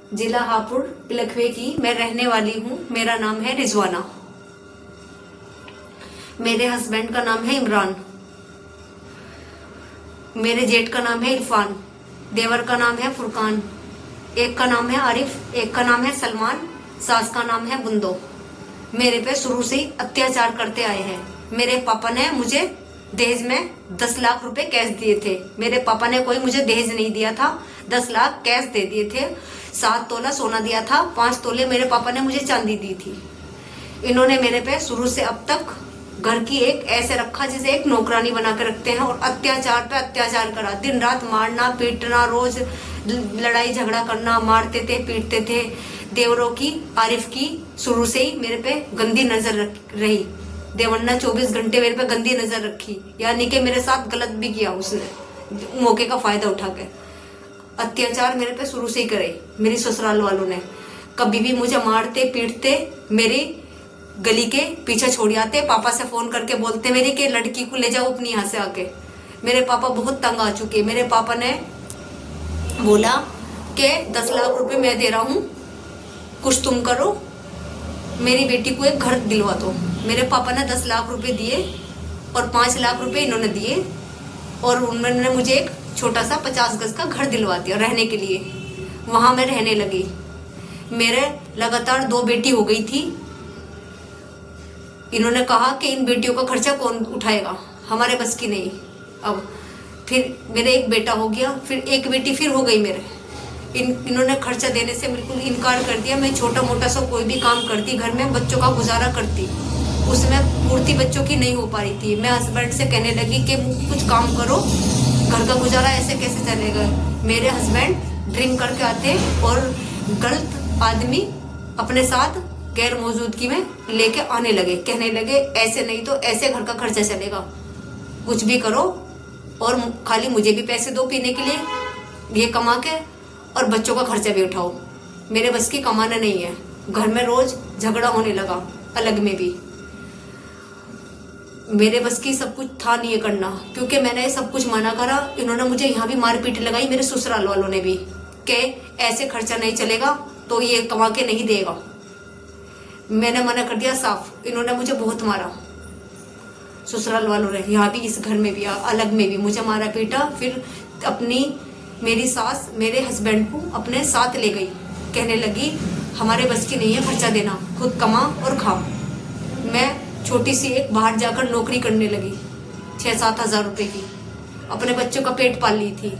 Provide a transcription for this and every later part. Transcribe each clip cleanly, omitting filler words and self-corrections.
जिला हापुड़ पिलखवे की मैं रहने वाली हूँ। मेरा नाम है रिजवाना। मेरे हस्बैंड का नाम है इमरान। मेरे जेठ का नाम है इरफान। देवर का नाम है फुरकान। एक का नाम है आरिफ, एक का नाम है सलमान, सास का नाम है बुंदो। मेरे पे शुरू से ही अत्याचार करते आए हैं। मेरे पापा ने मुझे दहेज में 10 लाख रुपए कैश दिए थे। मेरे पापा ने कोई मुझे दहेज नहीं दिया था, 10 लाख कैश दे दिए थे। 7 तोला सोना दिया था, 5 तोले मेरे पापा ने मुझे चांदी दी थी। इन्होंने मेरे पे शुरू से अब तक घर की एक ऐसे रखा जैसे एक नौकरानी बना के रखते हैं, और अत्याचार पे अत्याचार करा। दिन रात मारना पीटना, रोज लड़ाई झगड़ा करना, मारते थे पीटते थे। देवरों की, आरिफ की शुरू से ही मेरे पे गंदी नजर रही। देवर ने 24 घंटे मेरे पे गंदी नजर रखी, यानी कि मेरे साथ गलत भी किया उसने, मौके का फायदा उठा के। अत्याचार मेरे पे शुरू से ही करे मेरी ससुराल वालों ने। कभी भी मुझे मारते पीटते, मेरी गली के पीछे छोड़ आते। पापा से फोन करके बोलते मेरी कि लड़की को ले जाओ अपनी यहाँ से आके। मेरे पापा बहुत तंग आ चुके। मेरे पापा ने बोला कि 10 लाख रुपए मैं दे रहा हूँ, कुछ तुम करो, मेरी बेटी को एक घर दिलवा दो। मेरे पापा ने 10 लाख रुपए दिए और 5 लाख रुपए इन्होंने दिए, और उन्होंने मुझे एक छोटा सा 50 गज का घर दिलवा दिया रहने के लिए। वहां मैं रहने लगी। मेरे लगातार 2 बेटी हो गई थी। इन्होंने कहा कि इन बेटियों का खर्चा कौन उठाएगा, हमारे बस की नहीं। अब फिर मेरे एक बेटा हो गया, फिर एक बेटी फिर हो गई मेरे। इन्होंने खर्चा देने से बिल्कुल इनकार कर दिया। मैं छोटा मोटा सा कोई भी काम करती, घर में बच्चों का गुजारा करती, उसमें पूर्ति बच्चों की नहीं हो पा रही थी। मैं हस्बैंड से कहने लगी कि कुछ काम करो, घर का गुजारा ऐसे कैसे चलेगा। मेरे हस्बैंड ड्रिंक करके आते और गलत आदमी अपने साथ गैर मौजूदगी में लेके आने लगे। कहने लगे ऐसे नहीं तो ऐसे घर का खर्चा चलेगा, कुछ भी करो और खाली मुझे भी पैसे दो पीने के लिए, ये कमा के, और बच्चों का खर्चा भी उठाओ। मेरे बस की कमाना नहीं है। घर में रोज झगड़ा होने लगा, अलग में भी। मेरे बस की सब कुछ था नहीं ये करना, क्योंकि मैंने सब कुछ मना करा। इन्होंने मुझे यहाँ भी मारपीट लगाई, मेरे ससुराल वालों ने भी, कि ऐसे खर्चा नहीं चलेगा तो ये कमा के नहीं देगा। मैंने मना कर दिया साफ। इन्होंने मुझे बहुत मारा, ससुराल वालों ने, यहाँ भी, इस घर में भी, अलग में भी मुझे मारा पीटा। फिर मेरी सास मेरे हस्बैंड को अपने साथ ले गई। कहने लगी हमारे बस की नहीं है खर्चा देना, खुद कमा और खा। मैं छोटी सी एक बाहर जाकर नौकरी करने लगी, 6-7 हजार रुपए की, अपने बच्चों का पेट पाल ली थी।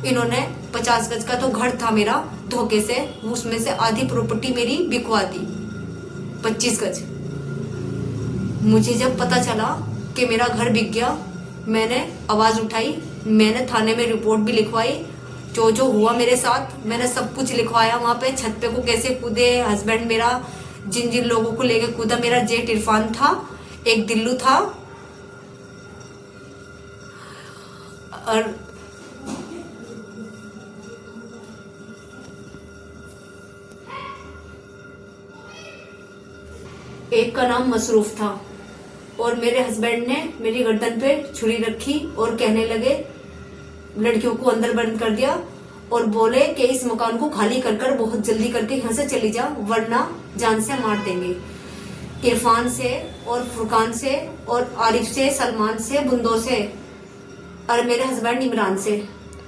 इन्होंने 50 गज का तो घर था मेरा, धोखे से उसमें से आधी प्रॉपर्टी मेरी बिकवा दी, 25 गज। मुझे जब पता चला कि मेरा घर बिक गया, मैंने आवाज उठाई, मैंने थाने में रिपोर्ट भी लिखवाई। जो हुआ मेरे साथ मैंने सब कुछ लिखवाया। वहां पे छत पे को कैसे कूदे हस्बैंड मेरा, जिन जिन लोगों को लेके कूदा। मेरा जेठ इरफान था, एक दिल्लू था, और एक का नाम मसरूफ था। और मेरे हस्बैंड ने मेरी गर्दन पे छुरी रखी और कहने लगे, लड़कियों को अंदर बंद कर दिया और बोले कि इस मकान को खाली कर बहुत जल्दी करके यहाँ से चली जा, वरना जान से मार देंगे। इरफान से और फुरकान से और आरिफ से, सलमान से, बुंदो से, और मेरे हस्बैंड इमरान से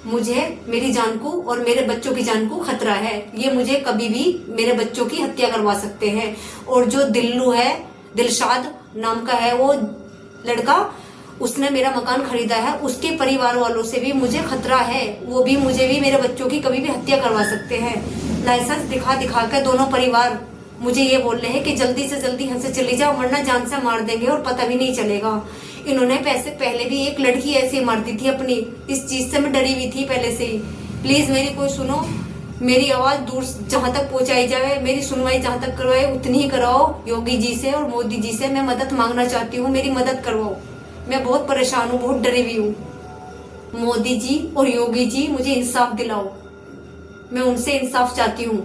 मुझे, मेरी जान को और मेरे बच्चों की जान को खतरा है। ये मुझे कभी भी मेरे बच्चों की हत्या करवा सकते हैं। और जो दिल्लू है, दिलशाद नाम का है वो लड़का, उसने मेरा मकान खरीदा है, उसके परिवार वालों से भी मुझे खतरा है। वो भी मुझे भी, मेरे बच्चों की कभी भी हत्या करवा सकते हैं। लाइसेंस दिखा कर दोनों परिवार मुझे ये बोल रहे हैं कि जल्दी से जल्दी यहाँ से चली जाओ, वरना जान से मार देंगे और पता भी नहीं चलेगा। इन्होंने पैसे पहले भी एक लड़की ऐसे मारती थी अपनी, इस चीज से मैं डरी हुई थी पहले से ही। प्लीज मेरी कोई सुनो, मेरी आवाज दूर जहां तक पहुंचाई जाए, मेरी सुनवाई जहां तक करवाए उतनी ही कराओ। योगी जी से और मोदी जी से मैं मदद मांगना चाहती हूँ, मेरी मदद करवाओ। मैं बहुत परेशान हूँ, बहुत डरी हुई हूँ। मोदी जी और योगी जी मुझे इंसाफ दिलाओ, मैं उनसे इंसाफ चाहती हूँ।